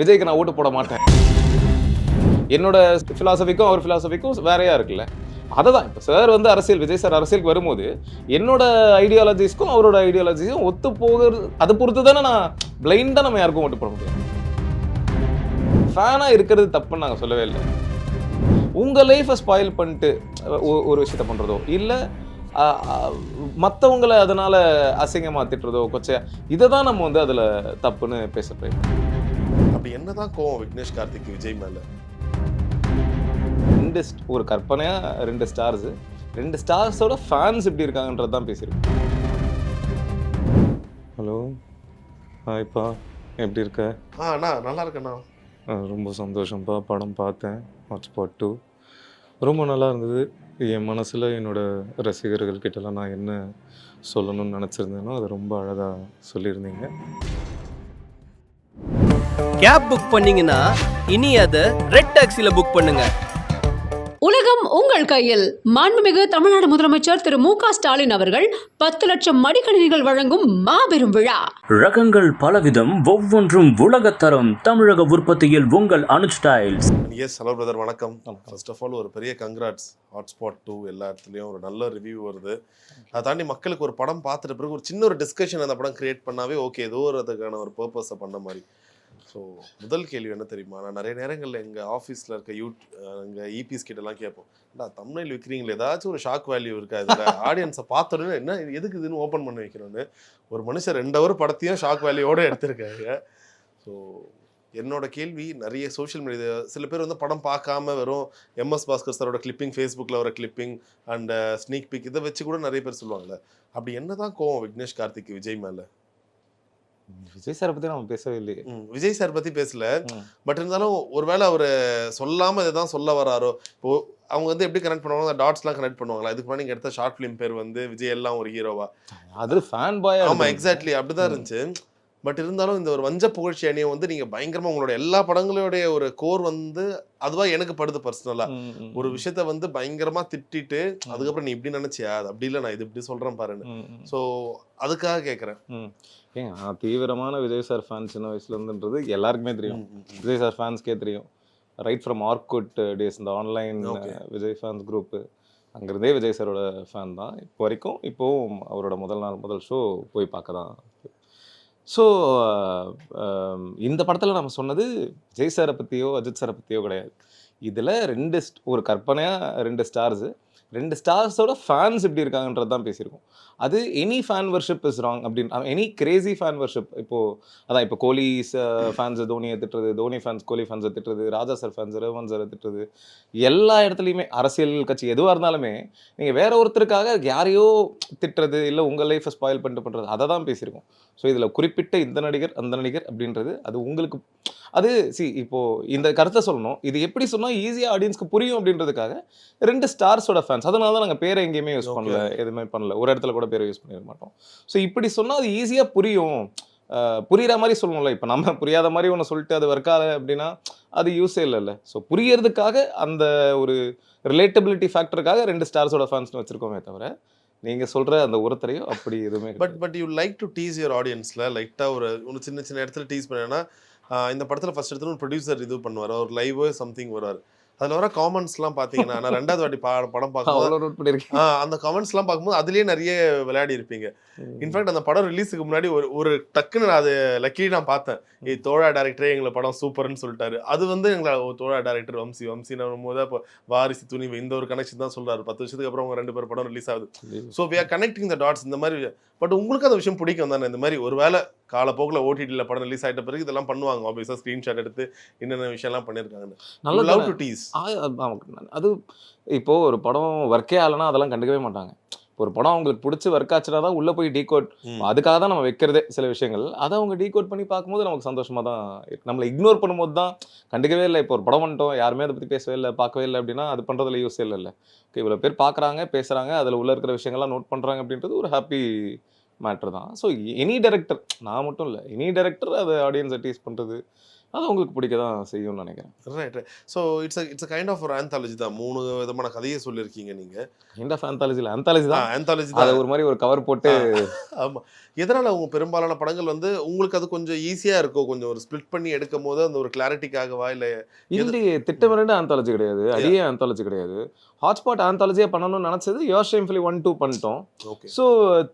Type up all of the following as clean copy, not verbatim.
விஜய்க்கு நான் ஓட்டு போட மாட்டேன். என்னோட ஃபிலாசபிக்கும் அவர் ஃபிலாசபிக்கும் வேறையா இருக்குல்ல. அததான் இப்போ சார் வந்து விஜய் சார் அரசியலுக்கு வரும்போது என்னோட ஐடியாலஜிஸ்க்கும் அவரோட ஐடியாலஜிஸும் ஒத்து போகிறது அதை பொறுத்து தானே நான் பிளைண்டாக நம்ம யாருக்கும் ஓட்டு போட முடியும். ஃபேனாக இருக்கிறது தப்புன்னு நாங்கள் சொல்லவே இல்லை. உங்கள் லைஃப்பை ஸ்பாயில் பண்ணிட்டு ஒரு விஷயத்த பண்ணுறதோ இல்லை மற்றவங்களை அதனால் அசிங்கமாக திட்டுறதோ கொச்சையா இதை தான் நம்ம வந்து அதில் தப்புன்னு பேச ட்ரை பண்ணுறோம். அப்படி என்னதான் கோவம் விக்னேஷ் கார்த்திக் விஜய் மேல? ஒரு கற்பனையா 2 ஸ்டார்ஸ், 2 ஸ்டார்ஸோட ஃபேன்ஸ் எப்படி இருக்காங்கன்றது தான் பேசியிருக்கோம். ஹலோ, ஹாய்ப்பா, எப்படி இருக்க? அண்ணா நல்லா இருக்கேண்ணா. ரொம்ப சந்தோஷம்ப்பா. படம் பார்த்தேன், ஹாட்ஸ்பாட் 2 ரொம்ப நல்லா இருந்தது. என் மனசில் என்னோட ரசிகர்கள் கிட்டலாம் நான் என்ன சொல்லணும்னு நினச்சிருந்தேனோ அதை ரொம்ப அழகாக சொல்லியிருந்தீங்க. கேப் புக் பண்ணீங்கன்னா இனி அதை ரெட் டாக்ஸில புக் பண்ணுங்க. உலகம் உங்கள் கையில். மாண்புமிகு தமிழ்நாடு முதலமைச்சர் திரு மு க ஸ்டாலின் அவர்கள் 10 லட்சம் மடிக்கணினிகள் வழங்கும் மாபெரும் விழா. ரகங்கள் பலவிதம், ஒவ்வொன்றும் உலகத்தரம். தமிழக உற்பத்தியில் உங்கள் Anuj styles. Yes, hello brother, வணக்கம். ஃபர்ஸ்ட் ஆஃப் ஆல் ஒரு பெரிய கங்க்ராட்ஸ். ஹாட்ஸ்பாட் 2 எல்லா இடத்துலையும் ஒரு நல்ல ரிவ்யூ வருது. அதை தாண்டி மக்களுக்கு ஒரு படம் பார்த்துட்டு பிறகு ஒரு சின்ன ஒரு டிஸ்கஷன் அந்த படம் கிரியேட் பண்ணாவே ஓகே, ஏதோ ஒரு அதுக்கான ஒரு பர்பஸை பண்ண மாதிரி. ஸோ முதல் கேள்வி என்ன தெரியுமா, நான் நிறைய நேரங்களில் எங்கள் ஆஃபீஸில் இருக்க எங்கள் இபிஎஸ் கிட்டலாம் கேட்போம், தம்ப்நெயில் விற்கிறீங்களே, ஏதாச்சும் ஒரு ஷாக் வேல்யூ இருக்கா இதில், ஆடியன்ஸை பார்த்தோன்னே என்ன எதுக்கு இதுன்னு ஓப்பன் பண்ணி வைக்கணும்னு. ஒரு மனுஷன் 2 ஹவர் படத்தையும் ஷாக் வேல்யூவோடு எடுத்திருக்காங்க. ஸோ என்னோட கேள்வி, நிறைய சோஷியல் மீடியா சில பேர் வந்து படம் பார்க்காம வெறும் எம்எஸ் பாஸ்கர் சாரோட கிளிப்பிங், ஃபேஸ்புக்கில் வர கிளிப்பிங் அண்ட் ஸ்னீக் பிக் இதை வச்சு கூட நிறைய பேர் சொல்லுவாங்கல்ல, அப்படி என்ன தான் கோவம் விக்னேஷ் கார்த்திக் விஜய் மேலே? விஜய் சாரை பற்றி நம்ம பேசவே இல்லையே. விஜய் சார் பற்றி பேசல, பட் இருந்தாலும் ஒருவேளை அவர் சொல்லாமல் இதை தான் சொல்ல வராரோ. இப்போ அவங்க வந்து எப்படி கனெக்ட் பண்ணுவாங்க, டாட்ஸ்லாம் கனெக்ட் பண்ணுவாங்களா? இதுக்கு முன்னாடி எடுத்த ஷார்ட் ஃபிலிம் பேர் வந்து விஜய் எல்லாம் ஒரு ஹீரோவா, அது ஃபேன் பாய். ஆமாம், எக்ஸாக்ட்லி அப்படிதான் இருந்துச்சு. பட் இருந்தாலும் இந்த ஒரு வஞ்ச புகழ்ச்சி அணியை வந்து நீங்கள் பயங்கரமாக உங்களோட எல்லா படங்களுடைய ஒரு கோர் வந்து அதுவாக எனக்கு படுது பர்சனலாக. ஒரு விஷயத்த வந்து பயங்கரமாக திட்டிட்டு அதுக்கப்புறம் நீ இப்படி நினச்சியா, அது அப்படி இல்லை, நான் இது இப்படி சொல்கிறேன் பாருன்னு. ஸோ அதுக்காக கேட்குறேன். ஏங்க, நான் தீவிரமான விஜய் சார் ஃபேன் சின்ன வயசுலேருந்துன்றது எல்லாருக்குமே தெரியும். விஜய் சார் ஃபேன்ஸ்க்கே தெரியும். ரைட் ஃப்ரம் ஆர்குட் டேஸ், இந்த ஆன்லைன் விஜய் ஃபேன்ஸ் குரூப்பு, அங்கேருந்தே விஜய் சாரோட ஃபேன் தான் இப்போ வரைக்கும். இப்போவும் அவரோட முதல் ஷோ போய் பார்க்க தான். ஸோ இந்த படத்தில் நம்ம சொன்னது விஜய் சாரை பற்றியோ அஜித் சாரை பற்றியோ கிடையாது. இதில் ஒரு கற்பனையாக 2 ஸ்டார்ஸு, 2 ஸ்டார்ஸோட ஃபேன்ஸ் எப்படி இருக்காங்கன்றது தான் பேசியிருக்கோம். அது any fan worship is wrong அப்படின்னு, எனி கிரேசி ஃபேன் வர்ஷிப். இப்போ கோலி ஃபேன்ஸை தோனியை திட்டுறது, தோனி ஃபேன்ஸ் கோலி ஃபேன்ஸை திட்டுறது, ராஜா சார் ஃபேன்ஸ் ரஹ்மான் சாரை திட்டுறது, எல்லா இடத்துலையுமே அரசியல் கட்சி எதுவாக இருந்தாலுமே நீங்கள் வேற ஒருத்தருக்காக யாரையோ திட்டுறது இல்லை உங்கள் லைஃப்பை ஸ்பாயில் பண்ணிட்டு பண்ணுறது, அதை தான் பேசியிருக்கோம். ஸோ இதில் குறிப்பிட்ட இந்த நடிகர் அந்த நடிகர் அப்படின்றது அது உங்களுக்கு அது இப்போது இந்த கருத்தை சொல்லணும், இது எப்படி சொன்னால் ஈஸியாக ஆடியன்ஸ்க்கு புரியும் அப்படின்றதுக்காக 2 ஸ்டார்ஸோட ஃபேன்ஸ். அதனால தான் நாங்கள் பேரை எங்கேயுமே யூஸ் பண்ணல, எதுவுமே பண்ணல, ஒரு இடத்துல கூட பேரை யூஸ் பண்ணிட மாட்டோம். ஸோ இப்படி சொன்னால் அது ஈஸியாக புரியும், புரிகிற மாதிரி சொல்லணும்ல. இப்போ நம்ம புரியாத மாதிரி ஒன்று சொல்லிட்டு அது ஒர்க்காக அப்படின்னா அது யூஸே இல்லைல்ல. ஸோ புரியறதுக்காக அந்த ஒரு ரிலேட்டபிலிட்டி ஃபேக்டருக்காக 2 ஸ்டார்ஸோட ஃபேன்ஸ்னு வச்சுருக்கோமே தவிர நீங்கள் சொல்கிற அந்த ஒருத்தரையும் அப்படி எதுவுமே. But you like to tease your ஆடியன்ஸில் லைட்டாக ஒரு சின்ன இடத்துல டீஸ் பண்ணேன்னா, இந்த படத்தில் ஃபர்ஸ்ட் எடுத்து ஒரு ப்ரொடியூசர் இது பண்ணுவார், ஒரு லைவோ சம்திங் வருவார். அதில் வர காமெண்ட்ஸ்லாம் பார்த்தீங்கன்னா, நான் 2வது வாட்டி படம் பார்க்கும்போது அந்த காமெண்ட்ஸ்லாம் பார்க்கும்போது அதுலேயே நிறைய விளையாடி இருப்பீங்க. இன்ஃபேக்ட் அந்த படம் ரிலீஸுக்கு முன்னாடி ஒரு டக்குன்னு நான் அது லக்கி நான் பார்த்தேன், தோழா டேரக்டரே எங்களை படம் சூப்பர்னு சொல்லிட்டாரு. அது வந்து எங்களை தோழா டேரக்டர் வம்சின்னு போது இப்போ வாரிசு துணிவு இந்த ஒரு கனெக்ஷன் தான் சொல்கிறாரு. 10 வருஷத்துக்கு அப்புறம் அவங்க 2 பேர் படம் ரிலீஸ் ஆகுது. So we are connecting the dots இந்த மாதிரி. பட் உங்களுக்கு அந்த விஷயம் பிடிக்கும் தானே? இந்த மாதிரி ஒரு வேளை காலப்போக்கில் ஓடிடியில் படம் ரிலீஸ் ஆகிட்ட பிறகு இதெல்லாம் பண்ணுவாங்க, ஆப்வியஸாக ஸ்க்ரீன்ஷாட் எடுத்து என்னென்ன விஷயம்லாம் பண்ணியிருக்காங்க. Love to tease. அது இப்போது ஒரு படம் ஒர்க்கே ஆகலைன்னா அதெல்லாம் கண்டுக்கவே மாட்டாங்க. ஒரு படம் அவங்களுக்கு பிடிச்சி ஒர்க் ஆச்சுனா தான் உள்ளே போய் டீகோட், அதுக்காக தான் நம்ம வைக்கிறதே சில விஷயங்கள். அதை அவங்க டீகோட் பண்ணி பார்க்கும்போது நமக்கு சந்தோஷமாக தான். நம்மளை இக்னோர் பண்ணும்போது தான் கண்டுக்கவே இல்லை. இப்போ ஒரு படம் பண்ணிட்டோம், யாருமே அதை பற்றி பேசவே இல்லை, பார்க்கவே இல்லை அப்படின்னா அது பண்ணுறதுல யூஸே இல்லை. ஓகே, இவ்வளோ பேர் பார்க்குறாங்க, பேசுகிறாங்க, அதில் உள்ளே இருக்கிற விஷயங்கள்லாம் நோட் பண்ணுறாங்க அப்படின்றது ஒரு ஹாப்பி மேட்ரு தான். ஸோ எனி டைரக்டர், நான் மட்டும் இல்லை, எனி டைரக்டர் அதை ஆடியன்ஸை டீஸ் பண்ணுறது அது உங்களுக்கு பிடிக்க தான் செய்யும்னு நினைக்கிறேன். Right. So it's kind of ஒரு ஆந்தாலஜி தான். 3 விதமான கதையை சொல்லியிருக்கீங்க நீங்க. கைண்ட் ஆஃப் ஆந்தாலஜி தான். ஆந்தாலஜி அதை தான். ஒரு மாதிரி ஒரு கவர் போட்டு ஆமா. எதனால உங்க பெரும்பாலான படங்கள் வந்து உங்களுக்கு அது கொஞ்சம் ஈஸியா இருக்கும், கொஞ்சம் ஒரு ஸ்பிளிட் பண்ணி எடுக்கும் போது அந்த ஒரு கிளாரிட்டிக்காகவா இல்ல? இல்லையே, திட்டமிரண்டு ஆந்தாலஜி கிடையாது, அடியே ஆந்தாலஜி கிடையாது. ஹாட்ஸ்பாட் ஆந்தாலஜியா பண்ணணும்னு நினைச்சது யோர் ஷேம்ஃபுல்லி 1, 2 பண்ணிட்டோம். ஓகே. ஸோ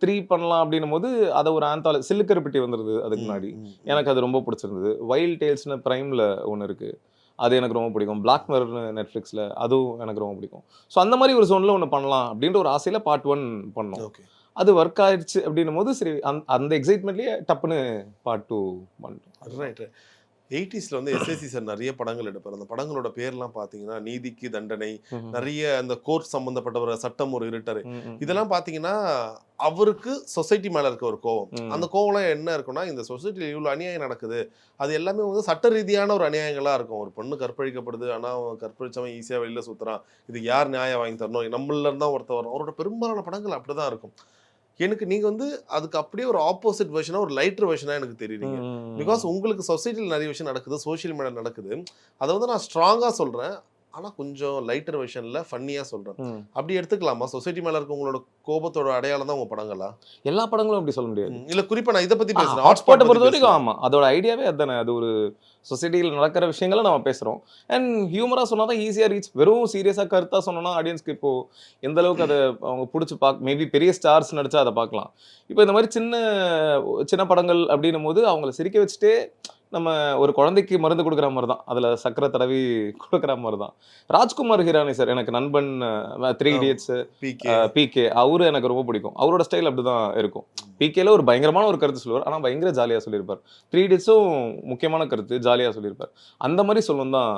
3 பண்ணலாம் அப்படின்னும் போது அதை ஒரு ஆந்தாலஜி சில்லுக்கருப்பட்டி வந்துருது அதுக்கு முன்னாடி. எனக்கு அது ரொம்ப பிடிச்சிருந்தது. வைல்ட் டேல்ஸ்னு பிரைம்ல ஒன்று இருக்கு, அது எனக்கு ரொம்ப பிடிக்கும். பிளாக் மிரர்னு நெட்ஃப்ளிக்ஸில், அதுவும் எனக்கு ரொம்ப பிடிக்கும். ஸோ அந்த மாதிரி ஒரு ஜோனில் ஒன்று பண்ணலாம் அப்படின்ற ஒரு ஆசையில் பார்ட் 1 பண்ணோம். ஓகே. அது ஒர்க் ஆயிடுச்சு அப்படின்னும் போது சரி அந்த எக்ஸைட்மெண்ட்லேயே டப்புன்னு பார்ட் 2 பண்ணிட்டோம். ரைட். 80ஸ்ல வந்து எஸ்ஏசி சார் நிறைய படங்கள் எடுப்பார். அந்த படங்களோட பேர்லாம் பார்த்தீங்கன்னா நீதிக்கு தண்டனை, நிறைய அந்த கோர்ட் சம்பந்தப்பட்ட ஒரு சட்டம் ஒரு இருட்டரை, இதெல்லாம் பார்த்தீங்கன்னா அவருக்கு சொசைட்டி மேல இருக்க ஒரு கோவம். அந்த கோவம்லாம் என்ன இருக்குன்னா, இந்த சொசைட்டியில் இவ்வளோ அநியாயம் நடக்குது, அது எல்லாமே வந்து சட்ட ரீதியான ஒரு அநியாயங்களா இருக்கும். ஒரு பொண்ணு கற்பழிக்கப்படுது, ஆனால் அவன் கற்பழிச்சவன் ஈஸியாக வெளியில சுத்துறான், இது யார் நியாயம் வாங்கி தரணும், நம்மள இருந்தா ஒருத்தர் வரும். அவரோட பெரும்பாலான படங்கள் அப்படிதான் இருக்கும். எனக்கு நீங்க வந்து அதுக்கு அப்படியே ஒரு ஆப்போசிட் வெர்ஷனா, ஒரு லைட்டர் வெர்ஷனா எனக்கு தெரியுறீங்க. பிகாஸ் உங்களுக்கு சொசைட்டியில் நிறைய விஷயம் நடக்குது, சோஷியல் மீடியா நடக்குது, அதை வந்து நான் ஸ்ட்ராங்கா சொல்றேன், ஆனா கொஞ்சம் லைட்டர் வெர்ஷன்ல ஃபன்னியா சொல்றேன். அப்படி எடுத்துக்கலாமா? சொசைட்டி மேல இருக்க உங்களோட கோபத்தோட அடையாளம் தான் உங்க படங்களா? எல்லா படங்களும் அப்படி சொல்ல முடியாது. இல்ல குறிப்பா நான் இதை பத்தி பேசுறேன். ஹாட்ஸ்பாட்டை பொறுத்த வரைக்கும் ஆமா, அதோட ஐடியாவே அதுதானே. அது ஒரு சொசைட்டியில் நடக்கிற விஷயங்களை நம்ம பேசுறோம். அண்ட் ஹியூமரா சொன்னா தான் ஈஸியா ரீச். வெறும் சீரியஸா கருத்தா சொன்னோம்னா ஆடியன்ஸ்க்கு இப்போ எந்த அளவுக்கு அதை அவங்க பிடிச்சி மேபி பெரிய ஸ்டார்ஸ் நடிச்சா அதை பார்க்கலாம். இப்போ இந்த மாதிரி சின்ன படங்கள் அப்படின்னும் போது அவங்கள சிரிக்க வச்சுட்டே நம்ம ஒரு குழந்தைக்கு மருந்து கொடுக்குற மாதிரி தான், அதில் சக்கரை தடவி கொடுக்குற மாதிரி தான். ராஜ்குமார் ஹிரானி சார் எனக்கு நண்பன், 3 இடியட்ஸ், பிகே, அவரு எனக்கு ரொம்ப பிடிக்கும். அவரோட ஸ்டைல் அப்படிதான் இருக்கும். பிகேல ஒரு பயங்கரமான ஒரு கருத்து சொல்லுவார், ஆனால் பயங்கர ஜாலியாக சொல்லியிருப்பார். 3 இடியட்ஸும் முக்கியமான கருத்து, ஜாலியாக சொல்லியிருப்பார். அந்த மாதிரி சொல்லணும் தான்.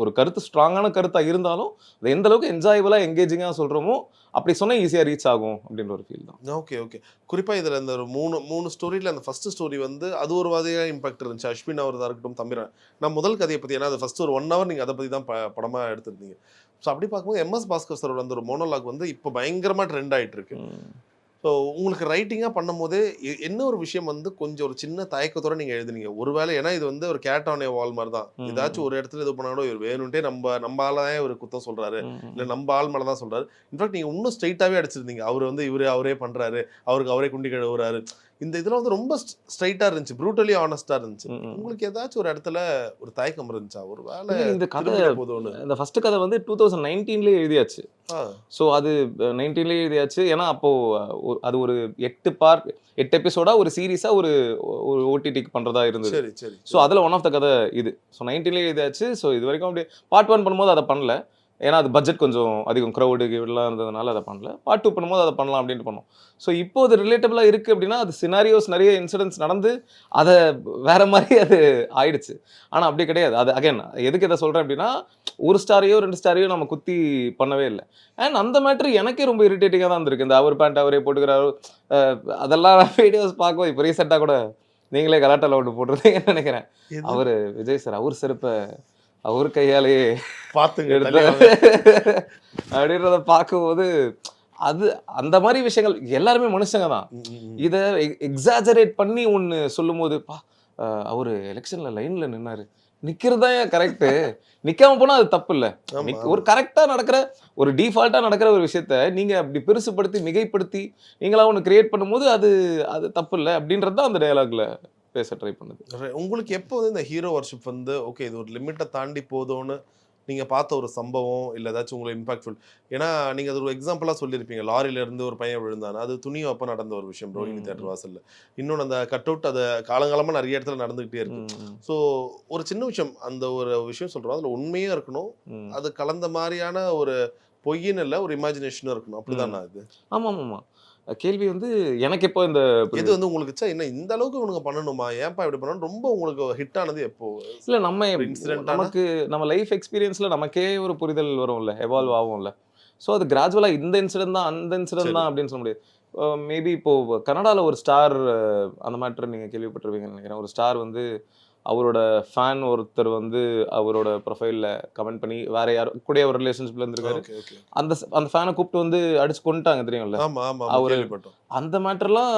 ஒரு கருத்து ஸ்ட்ராங்கான கருத்தாக இருந்தாலும் அது எந்த அளவுக்கு என்ஜாயபிளாக என்கேஜிங்காக சொல்கிறோமோ அப்படி சொன்னால் ஈஸியாக ரீச் ஆகும் அப்படின்ற ஒரு ஃபீல் தான். Okay okay. குறிப்பாக இதில் இந்த ஒரு மூணு ஸ்டோரியில் அந்த ஃபர்ஸ்ட் ஸ்டோரி வந்து அது ஒரு வகையாக இம்பாக்ட் இருந்துச்சு. அஸ்வின் அவர்தான் இருக்கட்டும், தம்பிரான். நான் முதல் கதையை பற்றி, ஏன்னா அது ஃபர்ஸ்ட் ஒரு 1 hour நீங்கள் அதை பற்றி தான் படமாக எடுத்துருந்தீங்க. ஸோ அப்படி பார்க்கும்போது எம்எஸ் பாஸ்கர் சாரோட அந்த ஒரு மோனோலாக் வந்து இப்போ பயங்கரமாக ட்ரெண்ட் ஆகிட்டு இருக்கு. ஸோ உங்களுக்கு ரைட்டிங்காக பண்ணும் போதே என்ன ஒரு விஷயம் வந்து கொஞ்சம் ஒரு சின்ன தயக்கத்தோட நீங்கள் எழுதுனீங்க? ஒருவேளை ஏன்னா இது வந்து ஒரு கேட் ஆன் ஏ வால் மாதிரி தான். ஏதாச்சும் ஒரு இடத்துல இது பண்ணாலும் இவர் வேணும்ட்டே நம்ம ஆளாதான் ஒரு குத்தம் சொல்றாரு, இல்லை நம்ம ஆள் மேலே தான் சொல்றாரு. இன்ஃபேக்ட் நீங்கள் இன்னும் ஸ்ட்ரைட்டாகவே அடிச்சிருந்தீங்க, அவர் வந்து அவரே பண்றாரு, அவருக்கு அவரே குண்டி கழுவுறாரு. இந்த இதில் வந்து ரொம்ப ஸ்ட்ரைட்டாக இருந்துச்சு, ப்ரூட்டலி ஆனஸ்டாக இருந்துச்சு. உங்களுக்கு ஏதாச்சும் ஒரு இடத்துல ஒரு தயக்கம் இருந்துச்சா? ஒரு வேலை இந்த கதை போதும். இந்த ஃபர்ஸ்ட் கதை வந்து 2019 எழுதியாச்சு. ஸோ அது 19 எழுதியாச்சு. ஏன்னா அப்போ அது ஒரு 8 எபிசோடா ஒரு சீரீஸா ஒரு ஓடிடிக்கு பண்றதா இருந்தது. சரி சரி. ஸோ அதில் ஒன் ஆஃப் த கதை இது. ஸோ 19 எழுதியாச்சு. ஸோ இது வரைக்கும் அப்படியே பார்ட் 1 பண்ணும்போது அதை பண்ணல, ஏன்னா அது பட்ஜெட் கொஞ்சம் அதிகம், க்ரௌடு இதெல்லாம் இருந்ததுனால அதை பண்ணல. பார்ட் 2 பண்ணும்போது அதை பண்ணலாம் அப்படின்ட்டு பண்ணோம். ஸோ இப்போ அது ரிலேட்டபிளாக இருக்குது அப்படின்னா அது சினாரியோஸ் நிறைய இன்சிடென்ட்ஸ் நடந்து அதை வேற மாதிரி அது ஆயிடுச்சு. ஆனால் அப்படி கிடையாது. அது அகைன் எதுக்கு இதை சொல்கிறேன் அப்படின்னா, ஒரு ஸ்டாரையோ 2 ஸ்டாரையோ நம்ம குத்தி பண்ணவே இல்லை. அண்ட் அந்த மேட்ரு எனக்கே ரொம்ப இரிட்டேட்டிங்காக தான் இருந்திருக்கு. இந்த அவர் பேண்ட் அவரே போட்டுக்கிறாரு, அதெல்லாம் வீடியோஸ் பார்க்கும்போது இப்போ ரீசெண்டாக கூட நீங்களே கலாட்டால ஒன்று போட்டுருந்தீங்கன்னு நினைக்கிறேன். அவர் விஜய் சார் அவர் செருப்பை அவர் கையாலேயே பார்த்துங்க அப்படின்றத பார்க்கும்போது அது அந்த மாதிரி விஷயங்கள் எல்லாருமே மனுஷங்க தான். இதை எக்ஸாஜரேட் பண்ணி ஒன்று சொல்லும் போது அவரு எலெக்ஷன்ல லைன்ல நின்னாரு, நிக்கிறதா கரெக்ட், நிக்காம போனா அது தப்பு இல்ல. ஒரு கரெக்டா நடக்கிற ஒரு டிஃபால்ட்டா நடக்கிற ஒரு விஷயத்த நீங்க அப்படி பெருசுப்படுத்தி மிகைப்படுத்தி நீங்களா ஒன்று கிரியேட் பண்ணும்போது அது அது தப்பு இல்லை அப்படின்றது தான் அந்த டயலாக்ல பேச ட்ரை பண்ணுது. உங்களுக்கு எப்போ வந்து இந்த ஹீரோ வர்ஷிப் வந்து ஓகே இது ஒரு லிமிட்டை தாண்டி போதும்னு நீங்கள் பார்த்த ஒரு சம்பவம் இல்லை ஏதாச்சும் உங்களுக்கு இம்பாக்ட்ஃபுல்? ஏன்னா நீங்கள் அது ஒரு எக்ஸாம்பிளாக சொல்லியிருப்பீங்க, லாரியிலேருந்து ஒரு பையன் விழுந்தானே, அது துணியும் அப்போ நடந்த ஒரு விஷயம் ரோஹிணி தேட்டர் வாசலில். இன்னொன்று அந்த கட் அவுட் அது காலங்காலமாக நிறைய இடத்துல நடந்துக்கிட்டே இருக்கு. ஸோ ஒரு சின்ன விஷயம், அந்த ஒரு விஷயம் சொல்கிறோம், அதில் உண்மையாக இருக்கணும், அது கலந்த மாதிரியான ஒரு பொய்ன்னு இல்லை, ஒரு இமேஜினேஷனும் இருக்கணும். அப்படிதான் இது. ஆமாம் ஆமாம். கேள்வி வந்து எனக்கு எப்போ இந்த இது வந்து உங்களுக்கு என்ன இந்த அளவுக்கு இவனுங்க பண்ணணுமா, ஏன்பா இப்படி பண்ணணும், ரொம்ப உங்களுக்கு ஹிட் ஆனது எப்போ? இல்லை நம்ம நமக்கு நம்ம லைஃப் எக்ஸ்பீரியன்ஸில் நமக்கே ஒரு புரிதல் வரும்ல, எவால்வ் ஆகும்ல. ஸோ அது கிராஜுவலாக இந்த இன்சிடென்ட் தான் அந்த இன்சிடென்ட் தான் அப்படின்னு சொல்ல முடியாது. மேபி இப்போது கனடாவில் ஒரு ஸ்டார், அந்த மேட்டர் நீங்கள் கேள்விப்பட்டிருப்பீங்கன்னு நினைக்கிறேன். ஒரு ஸ்டார் வந்து அவரோட ஃபேன் ஒருத்தர் வந்து அவரோட ப்ரொஃபைலில் கமெண்ட் பண்ணி வேற யார் கூட ஒரு ரிலேஷன்ஷிப்ல இருந்திருக்காரு, அந்த ஃபேனை கூப்பிட்டு வந்து அடிச்சு கொண்டுட்டாங்க தெரியும்ல. அவரு அந்த மேட்டர்லாம்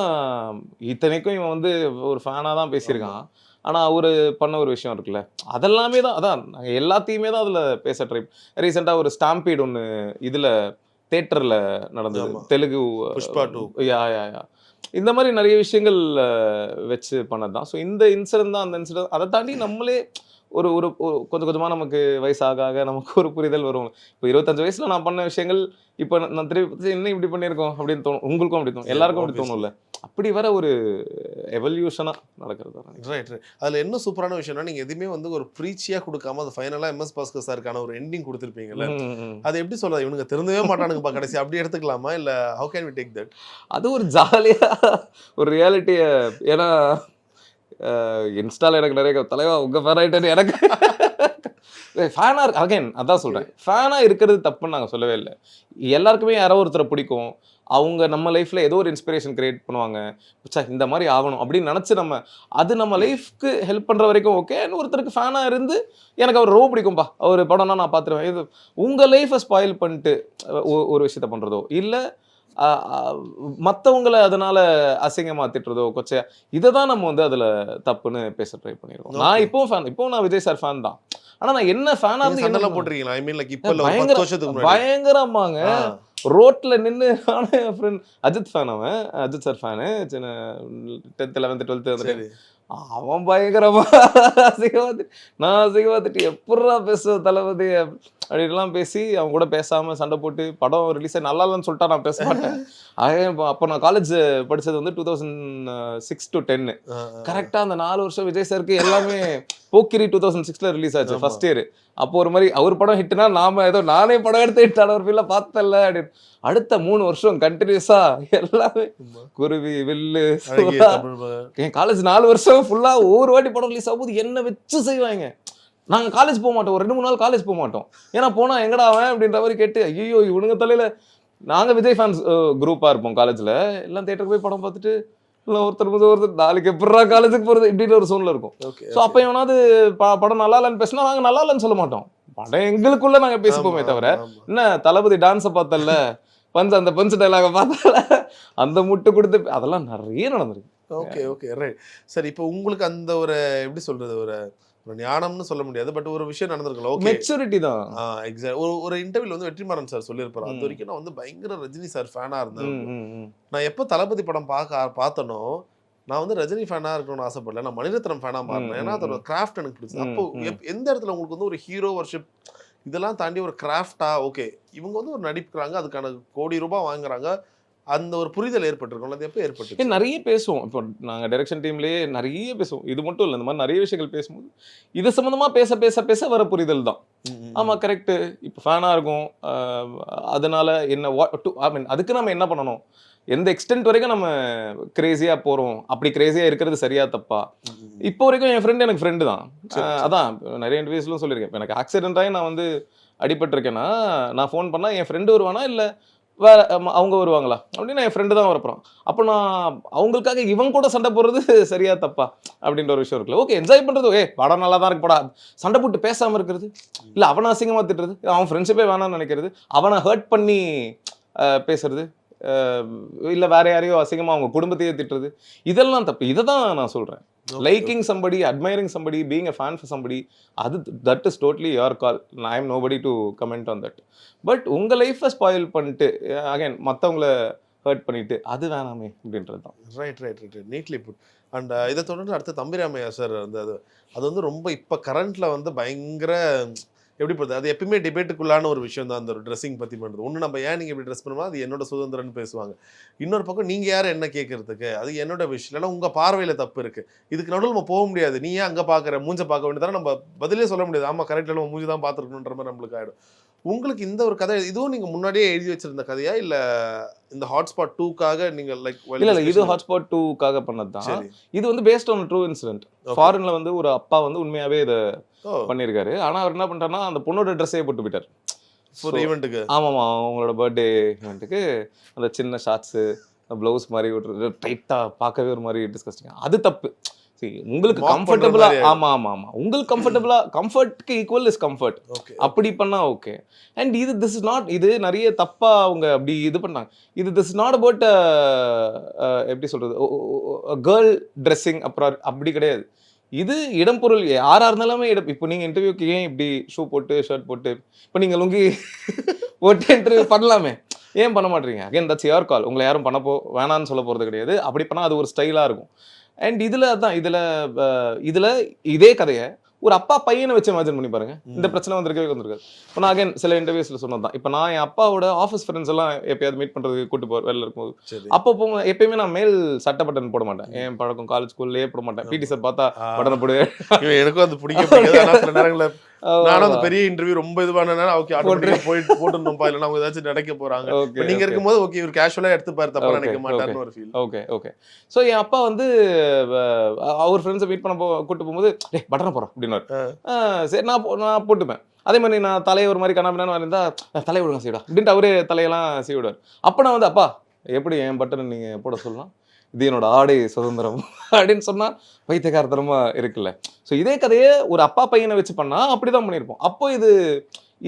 இத்தனைக்கும் இவன் வந்து ஒரு ஃபேனாக தான் பேசியிருக்கான். ஆனால் அவர் பண்ண ஒரு விஷயம் இருக்குல்ல, அதெல்லாமே தான் அதான் நாங்கள் எல்லாத்தையுமே தான் அதில் பேச ட்ரை. ரீசெண்டாக ஒரு ஸ்டாம்பீட் ஒன்று இதில் தேட்டரில் நடந்தது, ஆமா. தெலுங்கு புஷ்பா 2. யா யா யா இந்த மாதிரி நிறைய விஷயங்கள் வச்சு பண்ணது தான். ஸோ இந்த இன்சிடென்ட் தான் அந்த இன்சிடென்ட். அதை தாண்டி நம்மளே ஒரு ஒரு ஒரு கொஞ்சம் கொஞ்சமாக நமக்கு வயசாக ஆக நமக்கு ஒரு புரிதல் வரும். இப்போ 25 வயசில் நான் பண்ண விஷயங்கள் இப்போ நான் திருப்பி என்ன இப்படி பண்ணியிருக்கோம் அப்படின்னு தோணும். உங்களுக்கும் அப்படி தோணும், எல்லாருக்கும் அப்படி தோணும்ல. அப்படி வர ஒரு எவல்யூஷனாக நடக்கிறது தான். Right right. அதில் என்ன சூப்பரான விஷயம்னா நீங்கள் எதுவுமே வந்து ஒரு ப்ரீச்சியாக கொடுக்காம அது ஃபைனலாக எம்எஸ் பாஸ்கர் சாருக்கான ஒரு எண்டிங் கொடுத்துருப்பீங்கல்ல. அது எப்படி சொல்றது, இவனுங்க திருந்தவே மாட்டானுங்கப்பா கடைசி, அப்படி எடுத்துக்கலாமா இல்லை how can we take that? அது ஒரு ஜாலியாக ஒரு ரியாலிட்டியை. ஏன்னா இன்ஸ்டால எனக்கு நிறைய தலைவா உங்கள் ஃபேன் ஆகிட்டேன்னு எனக்கு ஃபேனாக அகைன் அதான் சொல்கிறேன், ஃபேனாக இருக்கிறது தப்புன்னு நாங்கள் சொல்லவே இல்லை. எல்லாருக்குமே யாரோ ஒருத்தரை பிடிக்கும், அவங்க நம்ம லைஃப்பில் ஏதோ ஒரு இன்ஸ்பிரேஷன் கிரியேட் பண்ணுவாங்க, இந்த மாதிரி ஆகணும் அப்படின்னு நினச்சி அது நம்ம லைஃப்க்கு ஹெல்ப் பண்ணுற வரைக்கும் ஓகே. ஒருத்தருக்கு ஃபேனாக இருந்து எனக்கு அவர் ரொம்ப பிடிக்கும்பா, அவர் படம்னா நான் பார்த்துருவேன், இது உங்கள் லைஃப்பை ஸ்பாயில் பண்ணிட்டு ஒரு விஷயத்த பண்ணுறதோ இல்லை மற்றவங்களை அதனால அசிங்கமா திட்டுறதோ கொச்சையா, இதை தான் நம்ம வந்து அதில் தப்புன்னு பேச ட்ரை பண்ணியிருக்கோம். நான் இப்போ நான் விஜய் சார் ஃபேன் தான். ஆனா நான் என்ன ஃபேனா இருந்து என்னெல்லாம் போட்டிருக்கீங்களா? ஐ மீன் லைக் இப்போ 10 வருஷத்துக்கு முன்னாடி பயங்கரமாங்க ரோட்ல நின்று நானே என் ஃப்ரெண்ட் அஜித் ஃபேன், அவன் அஜித் சார் ஃபேனு, சின்ன 10th 11th 12th வந்து அவன் பயங்கரமா நான் அசிங்கமாத்திட்டு எப்படா பேசுவேன் தளபதி அப்படின்லாம் பேசி அவன் கூட பேசாம சண்டை போட்டு படம் ரிலீஸ் ஆகி நல்லா இல்லைன்னு சொல்லிட்டா நான் பேச மாட்டேன். அப்போ நான் காலேஜ் படிச்சது வந்து 2006 to 10 கரெக்டா அந்த 4 வருஷம் விஜய் சாருக்கு எல்லாமே போக்கிரி 2006ல ரிலீஸ் ஆச்சு ஃபர்ஸ்ட் இயர். அப்போ ஒரு மாதிரி அவர் படம் ஹிட்னா நாம ஏதோ நானே படம் எடுத்து ஹிட்டான ஒரு ஃபீல்ல பார்த்தல அப்படின்னு. அடுத்த 3 வருஷம் கண்டினியூஸா எல்லாமே குருவி வில்லு என் காலேஜ் 4 வருஷம் ஃபுல்லா ஒவ்வொரு வாட்டி படம் ரிலீஸ் ஆகும்போது என்ன வச்சு செய்வாங்க. நாங்கள் காலேஜ் போக மாட்டோம், ஒரு 2-3 நாள் காலேஜ் போக மாட்டோம். ஏன்னா போனால் எங்கடா அவன் அப்படின்ற மாதிரி கேட்டு ஐயோ இவனுங்க தலையில் நாங்கள் விஜய் ஃபேன்ஸ் குரூப்பாக இருப்போம் காலேஜில், எல்லாம் தேட்டருக்கு போய் படம் பார்த்துட்டு இல்லை ஒருத்தர் நாளைக்கு எப்படா காலேஜுக்கு போகிறது இப்படின்னு ஒரு சூழ்நிலை இருக்கும். ஸோ அப்போ எவனாவது படம் நல்லா இல்லைன்னு பேசினா நாங்கள் நல்லா இல்லைன்னு சொல்ல மாட்டோம், படம் எங்களுக்குள்ளே நாங்கள் பேசிப்போமே தவிர என்ன தளபதி டான்ஸை பார்த்தல அந்த பஞ்சு டைலாக பார்த்தால அந்த முட்டு கொடுத்து அதெல்லாம் நிறைய நடந்திருக்கு. Okay okay right. சரி, இப்போ உங்களுக்கு அந்த ஒரு எப்படி சொல்றது, ஒரு ஞானம்னு சொல்ல முடியாது, பட் ஒரு விஷயம் நடந்திருக்கலாம். ஓகே மெச்சூரிட்டி தான். எக்ஸாக்ட். ஒரு இன்டர்வியூல வந்து வெற்றிமாறன் சார் சொல்லியிருப்பாரு, அது வரைக்கும் நான் வந்து பயங்கர ரஜினி சார் ஃபேனா இருந்தேன். நான் எப்போ தளபதி படம் பார்த்தனோ நான் வந்து ரஜினி ஃபேனா இருக்கணும்னு ஆசைப்படல, நான் மணிரத்னம் ஃபேனா மாறினேன். ஏன்னா அதோட கிராஃப்ட் எனக்கு பிடிச்சது. அப்போ எந்த இடத்துல உங்களுக்கு வந்து ஒரு ஹீரோ வர்ஷிப் இதெல்லாம் தாண்டி ஒரு கிராஃப்டா, ஓகே இவங்க வந்து ஒரு நடிப்புறாங்க, அதுக்கான கோடி ரூபாய் வாங்குறாங்க, அந்த ஒரு புரிதல் ஏற்பட்டிருக்கும். அது எப்போ ஏற்பட்டு? நிறைய பேசுவோம். இப்போ நாங்கள் டைரக்ஷன் டீம்லேயே நிறைய பேசுவோம். இது மட்டும் இல்லை, இந்த மாதிரி நிறைய விஷயங்கள் பேசும்போது இது சம்மந்தமாக பேச பேச பேச வர புரிதல் தான். ஆமாம் கரெக்டு. இப்போ ஃபேனாக இருக்கும், அதனால என்ன ஐ மீன் அதுக்கு நம்ம என்ன பண்ணணும், எந்த எக்ஸ்டென்ட் வரைக்கும் நம்ம கிரேசியாக போகிறோம், அப்படி கிரேசியாக இருக்கிறது சரியா தப்பா. இப்போ வரைக்கும் என் ஃப்ரெண்டு எனக்கு ஃப்ரெண்டு தான். அதான் நிறைய இன்டர்வியூஸ்லும் சொல்லியிருக்கேன். இப்போ எனக்கு ஆக்சிடென்ட் ஆகி நான் வந்து அடிபட்டிருக்கேன்னா நான் ஃபோன் பண்ணால் என் ஃப்ரெண்டு வருவானா இல்லை வேற அவங்க வருவாங்களா அப்படின்னு என் ஃப்ரெண்டு தான் வரப்போகிறோம். அப்போ நான் அவங்களுக்காக இவங்க கூட சண்டை போடுறது சரியா தப்பா அப்படின்ற ஒரு விஷயம் இருக்குல்ல. ஓகே என்ஜாய் பண்ணுறது, படம் நல்லா தான் இருக்கு, படம் சண்டை போட்டு பேசாமல் இருக்கிறது இல்லை, அவனை அசிங்கமாக திட்டுறது, அவன் ஃப்ரெண்ட்ஷிப்பே வேணான்னு நினைக்கிறது, அவனை ஹர்ட் பண்ணி பேசுறது, இல்லை வேற யாரையோ அசிங்கமாக அவங்க குடும்பத்தையே திட்டுறது, இதெல்லாம் தப்பு. இதை தான் நான் சொல்கிறேன். Liking somebody, admiring somebody, being a fan for somebody, that is totally your call. I am nobody to comment on that. But உங்கள் லைஃப்பை ஸ்பாயில் பண்ணிட்டு அகைன் மற்றவங்கள ஹர்ட் பண்ணிட்டு அது வேணாமே அப்படின்றது தான். Right right right neatly put. And இதை தொடர்ந்து அடுத்த தம்பிராமையா சார் வந்து அது வந்து ரொம்ப இப்போ கரண்ட்டில் வந்து பயங்கர எப்படி போகுது, அது எப்பயுமே டிபேட்டுக்குள்ளான ஒரு விஷயம் தான் அந்த ஒரு ட்ரெஸ்ஸிங் பற்றி பண்ணுறது. ஒன்று நம்ம ஏன் நீங்கள் இப்படி ட்ரெஸ் பண்ணுவோம், அது என்னோட சுதந்திரம்னு பேசுவாங்க. இன்னொரு பக்கம் நீங்கள் யார் என்ன கேட்கறதுக்கு, அது என்னோட விஷயம், இல்லைன்னா உங்கள் பார்வையில் தப்பு இருக்குது, இதுக்கு நடுவில் நம்ம போக முடியாது, நீ ஏன் அங்கே பார்க்குற மூஞ்ச பார்க்க வேண்டியதானே நம்ம பதிலே சொல்ல முடியாது. ஆமாம் கரெக்டாக நம்ம மூஞ்சி தான் பார்த்துருக்கணுன்ற மாதிரி நம்மளுக்கு ஆகிடும். உங்களுக்கு இந்த ஒரு கதை இதுவும் நீங்கள் முன்னாடியே எழுதி வச்சிருந்த கதையா இல்லை இந்த ஹாட்ஸ்பாட் 2க்காக நீங்கள் லைக்? இல்லை இது ஹாட்ஸ்பாட் 2க்காக பண்ணது தான். இது வந்து பேஸ்ட் ஆன் ட்ரூ இன்சிடென்ட். ஃபாரின்ல வந்து ஒரு அப்பா வந்து உண்மையாவே இதை பண்ணியிருக்காரு. ஆனால் அவர் என்ன பண்ணிட்டாருன்னா அந்த பொண்ணோட ட்ரெஸ்ஸே போட்டு போயிட்டார் ஒரு ஈவெண்ட்டுக்கு. ஆமாம் அவங்களோட பர்த்டே ஈவெண்ட்டுக்கு அந்த சின்ன ஷார்ட்ஸு ப்ளவுஸ் மாதிரி ஒரு டைட்டாக பார்க்கவே ஒரு மாதிரி டிஸ்கஸ்டிங். அது தப்பு. உங்களுக்கு கம்ஃபர்டபுளா, ஆமா ஆமா ஆமா உங்களுக்கு கம்ஃபர்டபுளா, கம்ஃபர்ட்க்கு ஈக்குவல் இஸ் கம்ஃபர்ட், அப்படி பண்ணா ஓகே. அண்ட் இது திஸ் இஸ் நாட், இது நிறைய தப்பா அவங்க அப்படி இது பண்ணாங்க. இது திஸ் இஸ் நாட் அபவுட் எப்படி சொல்றது கேர்ள் ட்ரெஸ்ஸிங் அப்புறம் அப்படி கிடையாது. இது இடம் பொருள் யாரா இருந்தாலுமே இடம். இப்போ நீங்க இன்டர்வியூக்கு ஏன் இப்படி ஷூ போட்டு ஷர்ட் போட்டு இப்போ நீங்க லுங்கி போட்டு இன்டர்வியூ பண்ணலாமே, ஏன் பண்ண மாட்டீங்க? அகைன் தட்ஸ் யுவர் கால். உங்களை யாரும் வேணான்னு சொல்ல போறது கிடையாது. அப்படி பண்ணா அது ஒரு ஸ்டைலா இருக்கும். அண்ட் இதுல இதே கதையை ஒரு அப்பா பையனை வச்சு இமேஜின் பண்ணி பாருங்க, இந்த பிரச்சனை வந்திருக்காது. இப்போ நான் அகைன் சில இன்டர்வியூஸ்ல சொன்னதான், இப்போ நான் என் அப்பாவோட ஆஃபீஸ் ஃப்ரெண்ட்ஸ் எல்லாம் எப்பயாவது மீட் பண்றதுக்கு கூட்டு போவேன் வெளில இருக்கும்போது. அப்போ எப்பயுமே நான் மேல் சட்டை பட்டன் போட மாட்டேன். என் பழக்கம் காலேஜ் ஸ்கூல்லேயே போட மாட்டேன். பிடி சார் பார்த்தா பட்டனை போடு. எனக்கும் அது பிடிக்கும். சில நேரங்களில் நானும் அந்த பெரிய இன்டர்வியூ ரொம்ப இது பண்ணனால ஓகே ஆட்டோமேட்டிக்கா போட்டுருந்தோம்ப்பா, இல்லைன்னா அவங்க ஏதாச்சும் நடக்க போறாங்க. நீங்க இருக்கும்போது ஓகே இவர் கேஷுவலா எடுத்துப்பாரு, தப்பா நினைக்க மாட்டாருன்னு ஒரு ஃபீல். ஓகே. ஸோ என் அப்பா வந்து அவர் ஃப்ரெண்ட்ஸை மீட் பண்ண கூட்டு போகும்போது பட்டனை போடுறோம் அப்படின்னாரு. சரி நான் போட்டுப்பேன். அதே மாதிரி நான் தலையை ஒரு மாதிரி கண்ணாபின்னு இருந்தா தலையை விடுங்க சீவிடா அப்படின்ட்டு அவரே தலையெல்லாம் சீவிடுவார். அப்போ நான் வந்து அப்பா எப்படி என் பட்டன் நீங்க போட சொல்லலாம், இது என்னோட ஆடை சுதந்திரம் அப்படின்னு சொன்னா பைத்தியக்காரத்தனமா இருக்குல்ல. ஸோ இதே கதையை ஒரு அப்பா பையனை வச்சு பண்ணா அப்படிதான் பண்ணியிருப்போம். அப்போ இது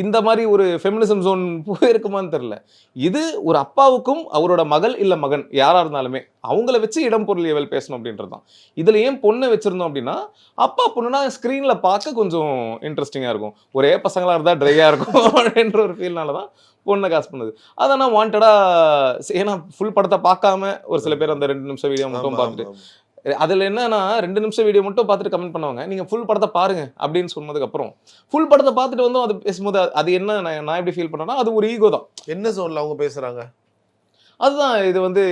இந்த மாதிரி ஒரு ஃபெமினிசம் ஜோன் போயிருக்குமான்னு தெரியல. இது ஒரு அப்பாவுக்கும் அவரோட மகள் இல்ல மகன் யாரா இருந்தாலுமே அவங்கள வச்சு இடம் பொருளியல் பேசணும் அப்படின்றது தான். இதுல ஏன் பொண்ணை வச்சிருந்தோம் அப்படின்னா, அப்பா பொண்ணுனா ஸ்கிரீன்ல பார்க்க கொஞ்சம் இன்ட்ரெஸ்டிங்கா இருக்கும், ஒரே பசங்களா இருந்தா ட்ரையா இருக்கும் அப்படின்ற ஒரு ஃபீல்னாலதான் பொண்ணை காசு பண்ணுது. அதை நான் வாண்டடா, ஏன்னா ஃபுல் படத்தை பார்க்காம ஒரு சில பேர் அந்த 2 நிமிஷம் வீடியோ மட்டும் பார்த்துட்டு, அதுல என்னன்னா 2 நிமிஷம் வீடியோ மட்டும் பார்த்துட்டு கமெண்ட் பண்ணுவாங்க, நீங்க ஃபுல் படத்தை பாருங்க அப்படின்னு சொன்னதுக்கு அப்புறம் ஃபுல் படத்தை பார்த்துட்டு வந்து அது பேசும்போது அது என்ன நான் எப்படி ஃபீல் பண்ணேன்னா, அது ஒரு ஈகோ தான். என்ன ஜோன்ல அவங்க பேசுறாங்க அதுதான் இது வந்து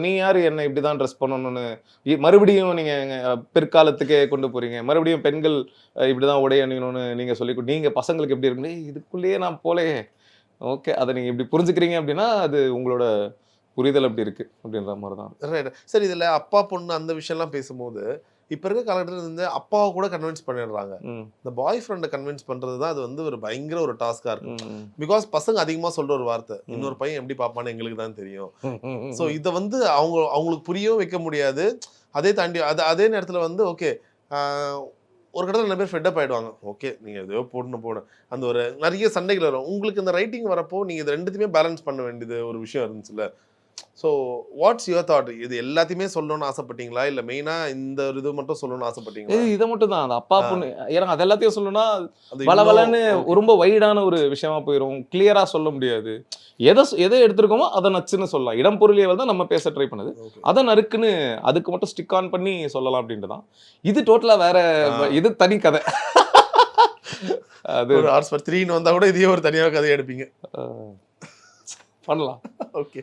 நீ யாரு என்ன இப்படிதான் ட்ரெஸ் பண்ணணும்னு மறுபடியும் நீங்க பிற்காலத்துக்கே கொண்டு போறீங்க, மறுபடியும் பெண்கள் இப்படிதான் உடை அணியணும்னு நீங்க நீங்க பசங்களுக்கு எப்படி இருக்குன்னு இதுக்குள்ளேயே நான் போலையே. ஓகே, அதை நீங்க இப்படி புரிஞ்சுக்கிறீங்க அப்படின்னா அது உங்களோட புரிதல் அப்படி இருக்கு அப்படின்ற மாதிரி தான். சரி, இதுல அப்பா பொண்ணு அந்த விஷயம்லாம் பேசும்போது இப்ப இருக்க காலகட்டத்தில் வந்து அப்பாவை கூட கன்வின்ஸ் பண்ணிடுறாங்க. இந்த பாய் ஃப்ரெண்டை கன்வின்ஸ் பண்றது தான் அது வந்து ஒரு பயங்கர ஒரு டாஸ்கா இருக்கும். பிகாஸ் பசங்க அதிகமா சொல்ற ஒரு வார்த்தை, இன்னொரு பையன் எப்படி பார்ப்பான்னு எங்களுக்கு தான் தெரியும். ஸோ இதை வந்து அவங்களுக்கு புரியவும் வைக்க முடியாது. அதே நேரத்துல வந்து ஓகே ஒரு கடத்தில் நிறைய பேர் ஃபெட்டப் ஆயிடுவாங்க. ஓகே நீங்க எதையோ போடணும் அந்த ஒரு நிறைய சண்டைகள் வரும். உங்களுக்கு இந்த ரைட்டிங் வரப்போ நீங்க இது ரெண்டுத்தையுமே பேலன்ஸ் பண்ண வேண்டியது ஒரு விஷயம் இருந்துச்சுல்ல. So what's your thought? இது எல்லாத்தையுமே சொல்லணும்னு ஆசைப்பட்டீங்களா, இல்லை மெயினாக இந்த இது மட்டும் சொல்லணும்னு ஆசைப்பட்டீங்களா? இதை மட்டும் தான், அந்த அப்பா பொண்ணு ஏன்னா அது எல்லாத்தையும் சொல்லணும்னா வளவலன்னு ரொம்ப வைடான ஒரு விஷயமா போயிடும், கிளியரா சொல்ல முடியாது. எதை எடுத்திருக்கோமோ அதை நச்சுன்னு சொல்லலாம். இடம் பொருளியல் தான் நம்ம பேச ட்ரை பண்ணுது, அதை நறுக்குன்னு அதுக்கு மட்டும் ஸ்டிக் ஆன் பண்ணி சொல்லலாம் அப்படின்ட்டு தான். இது டோட்டலா வேற, இது தனி கதை. அது ஒரு ஆர்ஸ் 3 வந்தா கூட இதையே ஒரு தனியாக கதையை எடுப்பீங்க, பண்ணலாம். Okay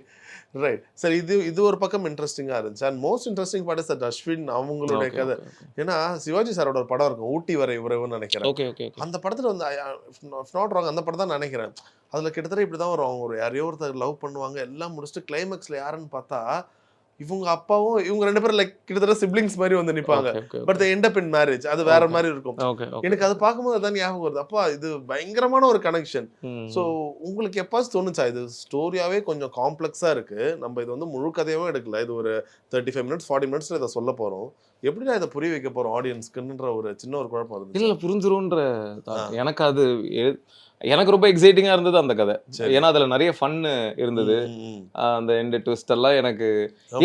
right. சரி, இது ஒரு பக்கம் இன்ட்ரெஸ்டிங்காக இருந்துச்சு. And most interesting part is that Ashwin அவங்களுடைய கதை. ஏன்னா சிவாஜி சாரோட ஒரு படம் இருக்கும், ஊட்டி வரை உறவுன்னு நினைக்கிறேன். அந்த படத்தில் வந்து நாட் ராங் அந்த படம் தான் நினைக்கிறேன். அதில் கிட்டத்தட்ட இப்படி தான் வரும், அவங்க ஒரு யாரையோ ஒருத்தர் லவ் பண்ணுவாங்க, எல்லாம் முடிச்சுட்டு கிளைமேக்ஸில் யாருன்னு பார்த்தா இவங்க அப்பாவும் இவங்க 2 பேரும் லைக் கிட்டத்தட்ட சிப்ளிங்ஸ் மாதிரி வந்து நிற்பாங்க. But the end up in marriage, அது வேற மாதிரி இருக்கும். எனக்கு அது பார்க்கும்போது அதான் ஞாபகம் வருது, அப்பா இது பயங்கரமான ஒரு கனெக்ஷன். ஸோ உங்களுக்கு எப்பாச்சும் தோணுச்சா இது ஸ்டோரியாவே கொஞ்சம் காம்ப்ளெக்ஸா இருக்கு, நம்ம இது வந்து முழு கதையாவே எடுக்கல, இது ஒரு 35 மினிட்ஸ் 40 மினிட்ஸ்ல இதை சொல்ல போறோம், எப்படி நான் இதை புரிய வைக்க போறோம் ஆடியன்ஸ்க்குன்ற ஒரு சின்ன ஒரு குழப்பம் வருது. இல்ல புரிஞ்சிரும்ன்ற எனக்கு அது எனக்கு ரொம்ப எக்ஸைட்டிங்கா இருந்தது அந்த கதை. ஏன்னா அதுல நிறைய ஃபன் இருந்தது. அந்த எண்ட் ட்விஸ்ட் எல்லாம் எனக்கு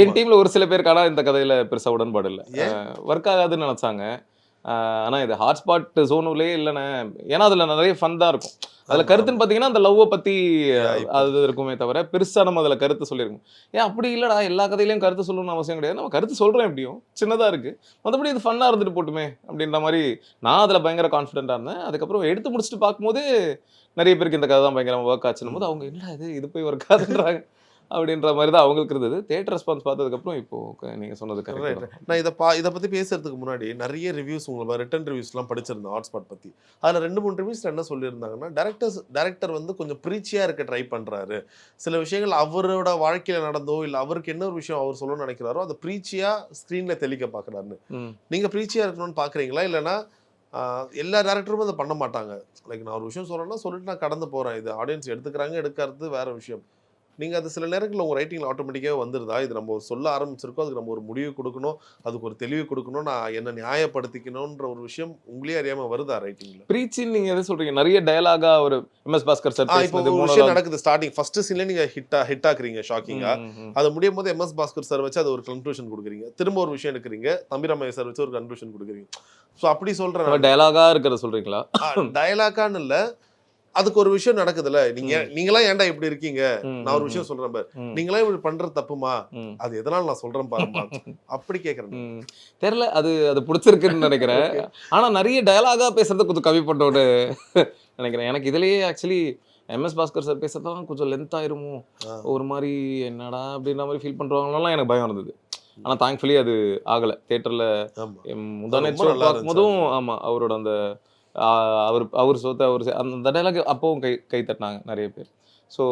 என் டீம்ல ஒரு சில பேருக்கான இந்த கதையில பெருசா உடன்பாடு இல்லை, ஒர்க் ஆகாதுன்னு நினைச்சாங்க. ஆனா இது ஹாட்ஸ்பாட் ஜோனுலயே இல்லைண்ணே, ஏன்னா அதுல நிறைய ஃபன் தான் இருக்கும். அதுல கருத்துன்னு பாத்தீங்கன்னா அந்த லவ்வை பத்தி அது இருக்குமே தவிர பெருசா நம்ம அதுல கருத்து சொல்லியிருக்கோம். ஏன் அப்படி இல்லடா, எல்லா கதையிலையும் கருத்து சொல்லணும்னு அவசியம் கிடையாது, நம்ம கருத்து சொல்றோம் எப்படியும் சின்னதா இருக்கு, மற்றபடி இது ஃபன்னா இருந்துட்டு போட்டுமே அப்படின்ற மாதிரி நான் அதுல பயங்கர கான்ஃபிடென்ட்டா இருந்தேன். அதுக்கப்புறம் எடுத்து முடிச்சுட்டு பார்க்கும்போது நிறைய பேருக்கு இந்த கதை தான் பயங்கரமா ஒர்க் ஆச்சுன்னும் போது அவங்க என்னடா இது போய் ஒர்க் ஆகுதுன்றாங்க அப்படின்ற மாதிரி தான் அவங்களுக்கு இருந்தது. தியேட்டர் ரெஸ்பான்ஸ் பார்த்ததுக்கப்புறம் இப்போ நீங்கள் சொன்னது கரெக்ட். நான் இதை பற்றி பேசுறதுக்கு முன்னாடி நிறைய ரிவ்யூஸ் உங்களுக்கு ரிட்டன் ரிவ்யூஸ்லாம் படிச்சிருந்தேன் ஹாட்ஸ்பாட் பற்றி. அதில் 2-3 ரிவ்யூஸில் என்ன சொல்லியிருந்தாங்கன்னா, டேரக்டர் வந்து கொஞ்சம் ப்ரீச்சியாக இருக்க ட்ரை பண்ணுறாரு, சில விஷயங்கள் அவரோட வாழ்க்கையில் நடந்தோ இல்லை அவருக்கு என்ன ஒரு விஷயம் அவர் சொல்லணும்னு நினைக்கிறாரோ அதை ப்ரீச்சியாக ஸ்க்ரீனில் தெளிக்க பார்க்குறாருன்னு. நீங்கள் ப்ரீச்சியாக இருக்கணும்னு பார்க்குறீங்களா, இல்லைனா எல்லா டேரக்டரும் அதை பண்ண மாட்டாங்க, லைக் நான் ஒரு விஷயம் சொல்லணும்னா சொல்லிட்டு நான் கடந்து போகிறேன், இது ஆடியன்ஸ் எடுத்துக்கிறாங்க எடுக்கிறது வேற விஷயம், நீங்கள் அது சில நேரங்களில் உங்கள் ரைட்டிங்கில் ஆட்டோமேட்டிக்காக வந்துருதா? இது நம்ம சொல்ல ஆரம்பிச்சிருக்கோம், அதுக்கு நம்ம ஒரு முடிவு கொடுக்கணும், அதுக்கு ஒரு தெளிவு கொடுக்கணும், நான் என்ன நியாயப்படுத்திக்கணுன்ற ஒரு விஷயம் உங்களே அறியாமல் வருதா ரைட்டிங்கில்? ப்ரீச்சின்னு நீங்க எதை சொல்றீங்க? நிறைய டயலாகா ஒரு எம்எஸ் பாஸ்கர் சார் இப்போ பேசுனது ஒரு விஷயம் நடக்குது ஸ்டார்டிங் ஃபர்ஸ்ட் சீன்ல நீங்க ஹிட் ஆக்குறீங்க ஷாக்கிங்கா, அது முடியும் போது எம்எஸ் பாஸ்கர் சார் வச்சு அது ஒரு கன்க்ளூஷன் கொடுக்குறீங்க, திரும்ப ஒரு விஷயம் எடுக்கிறீங்க, தம்பிராமையா சார் வச்சு ஒரு கன்க்ளூஷன் கொடுக்குறீங்க. ஸோ அப்படி சொல்றேன், டயலாகா இருக்கிறத சொல்றீங்களா? டயலாக்கான்னு இல்ல, அதுக்கு ஒரு விஷயம் நடக்குதுல்ல, நீங்களாம் ஏன்டா இப்படி இருக்கீங்க, நான் ஒரு விஷயம் சொல்றேன் பாரு, நீங்களாம் இப்படி பண்றது தப்புமா, அது எதனால நான் சொல்றேன் பாருமா, அப்படி கேக்குறேன். தெரியல, அது பிடிச்சிருக்குன்னு நினைக்கிறேன். ஆனா நிறைய டயலாகா பேசுறது கொஞ்சம் கம்மி பண்ணோன்னு நினைக்கிறேன். எனக்கு இதுலயே ஆக்சுவலி எம்எஸ் பாஸ்கர் சார் பேசுறதுதான் கொஞ்சம் லென்த் ஆயிருமோ, ஒரு மாதிரி என்னடா அப்படின்ற மாதிரி ஃபீல் பண்றவங்கலாம் எனக்கு பயம் இருந்தது. ஆனா தேங்க்ஃபுல்லி அது ஆகல. தியேட்டர்ல முந்தானே பார்க்கும்போதும் ஆமா அவரோட அந்த அவர் சொத்த அவர் அந்த டைலாக் அப்பவும் கை தட்டினாங்க நிறைய பேர். ஸோ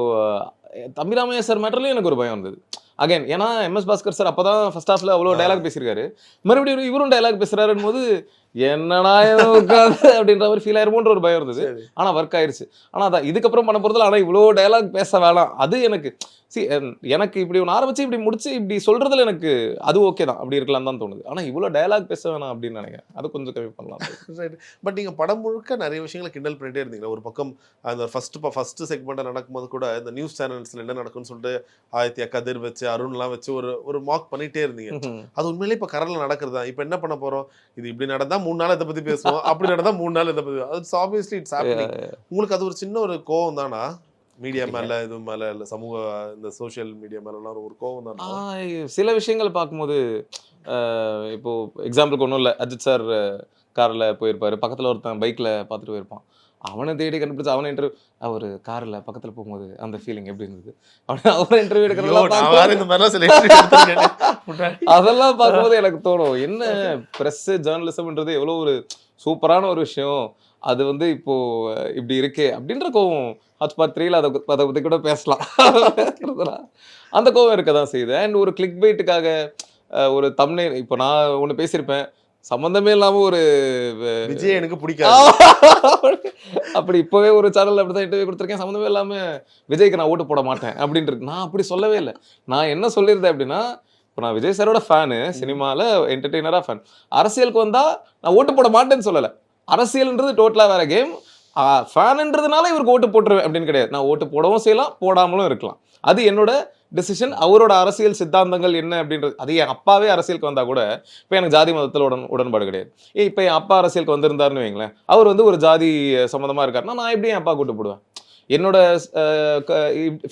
தம்பிராமையா சார் மேட்டர்லயும் எனக்கு ஒரு பயம் இருந்தது. அகைன் ஏன்னா எம்எஸ் பாஸ்கர் சார் அப்பதான் ஃபர்ஸ்ட் ஹாஃப்ல அவ்வளோ டைலாக் பேசியிருக்காரு, மறுபடியும் இவரும் டைலாக் பேசுறாருன்னு போது என்னடா உட்காந்து அப்படின்ற மாதிரி ஃபீல் ஆயிருமோன்ற ஒரு பயம் இருந்தது. ஆனா ஒர்க் ஆயிருச்சு. ஆனா அதான் இதுக்கப்புறம் பண்ண போறதுல ஆனா இவ்வளோ டைலாக் பேச வேணாம், அது எனக்கு எனக்கு இப்படி ஒன்று ஆரம்பிச்சு இப்படி முடிச்சு இப்படி சொல்றதுல எனக்கு அது ஓகே தான், அப்படி இருக்கலாம் தான் தோணுது. ஆனா இவ்வளோ டயலாக் பேச வேணாம் அப்படின்னு நினைக்கிறேன், அது கொஞ்சம் கம்மி பண்ணலாம். பட் நீங்க படம் முழுக்க நிறைய விஷயங்களை கிண்டல் பண்ணிட்டே இருந்தீங்களா? ஒரு பக்கம் அந்த ஃபர்ஸ்ட் செக்மெண்ட் நடக்கும்போது கூட இந்த நியூஸ் சேனல்ஸ்ல என்ன நடக்கும்னு சொல்லிட்டு ஆதித்யா கதிர் வச்சு அருண்லாம் வச்சு ஒரு மார்க் பண்ணிட்டே இருந்தீங்க. அது உண்மையிலேயே இப்ப கரல்ல நடக்கிறதா? இப்ப என்ன பண்ண போறோம், இது இப்படி நடந்தா 3 நாள் இதை பத்தி பேசுவோம், அப்படி நடந்தா 3 நாள் இதை பத்தி, அது ஆப்வியஸ்லி இட்ஸ் ஹேப்பனிங். உங்களுக்கு அது ஒரு சின்ன ஒரு கோவம் தானா? மீடியா மேல இது மேல இல்ல சமூக இந்த சோஷியல் மீடியா மேல ஒரு கோவம் தானா? சில விஷயங்கள் பார்க்கும்போது இப்போ எக்ஸாம்பிளுக்கு ஒன்றும் இல்லை, அஜித் சார் கார்ல போயிருப்பாரு, பக்கத்துல ஒருத்தன் பைக்ல பார்த்துட்டு போயிருப்பான், அவனை தேடி கண்டுபிடிச்சு அவனை இன்டர்வியூ, அவர் கார்ல பக்கத்துல போகும்போது அந்த ஃபீலிங் எப்படி இருந்தது, அவனை இன்டர்வியூ அதெல்லாம் பார்க்கும்போது எனக்கு தோணும், என்ன பிரஸ் ஜேர்னலிசம்ன்றது எவ்வளோ ஒரு சூப்பரான ஒரு விஷயம், அது வந்து இப்போ இப்படி இருக்கே அப்படின்ற கோவம். ஹாட்ஸ்பாட் 3ல அதை பற்றி கூட பேசலாம், அந்த கோவம் இருக்க தான் செய்யுது. அண்ட் ஒரு கிளிக் பைட்டுக்காக ஒரு தம்ப்நெயில், இப்போ நான் ஒன்று பேசியிருப்பேன், சம்பந்தமே இல்லாம ஒரு விஜய் எனக்கு பிடிக்காது அப்படி இப்பவே ஒரு சேனல்ல அப்படிதான் இன்டர்வியூ கொடுத்துருக்கேன், சம்பந்தமே இல்லாம விஜய்க்கு நான் ஓட்டு போட மாட்டேன் அப்படின்றது. நான் அப்படி சொல்லவே இல்லை. நான் என்ன சொல்லியிருந்தேன் அப்படின்னா, இப்போ நான் விஜய் சாரோட ஃபேனு, சினிமாவில் என்டர்டெய்னராக ஃபேன், அரசியலுக்கு வந்தா நான் ஓட்டு போட மாட்டேன்னு சொல்லலை. அரசியல்ன்றது டோட்டலா வேற கேம், ஃபேனுன்றதுனால இவருக்கு ஓட்டு போட்டுருவேன் அப்படின்னு கிடையாது. நான் ஓட்டு போடவும் செய்யலாம், போடாமலும் இருக்கலாம், அது என்னோட டிசிஷன். அவரோட அரசியல் சித்தாந்தங்கள் என்ன அப்படின்றது, அது என் அப்பாவே அரசியலுக்கு வந்தா கூட இப்போ எனக்கு ஜாதி மதத்தில் உடன்பாடு கிடையாது. இப்போ என் அப்பா அரசியலுக்கு வந்திருந்தாருன்னு வைங்களேன், அவர் வந்து ஒரு ஜாதி சம்மந்தமாக இருக்காருன்னா நான் எப்படி என் அப்பா கூட்டு போடுவேன்? என்னோட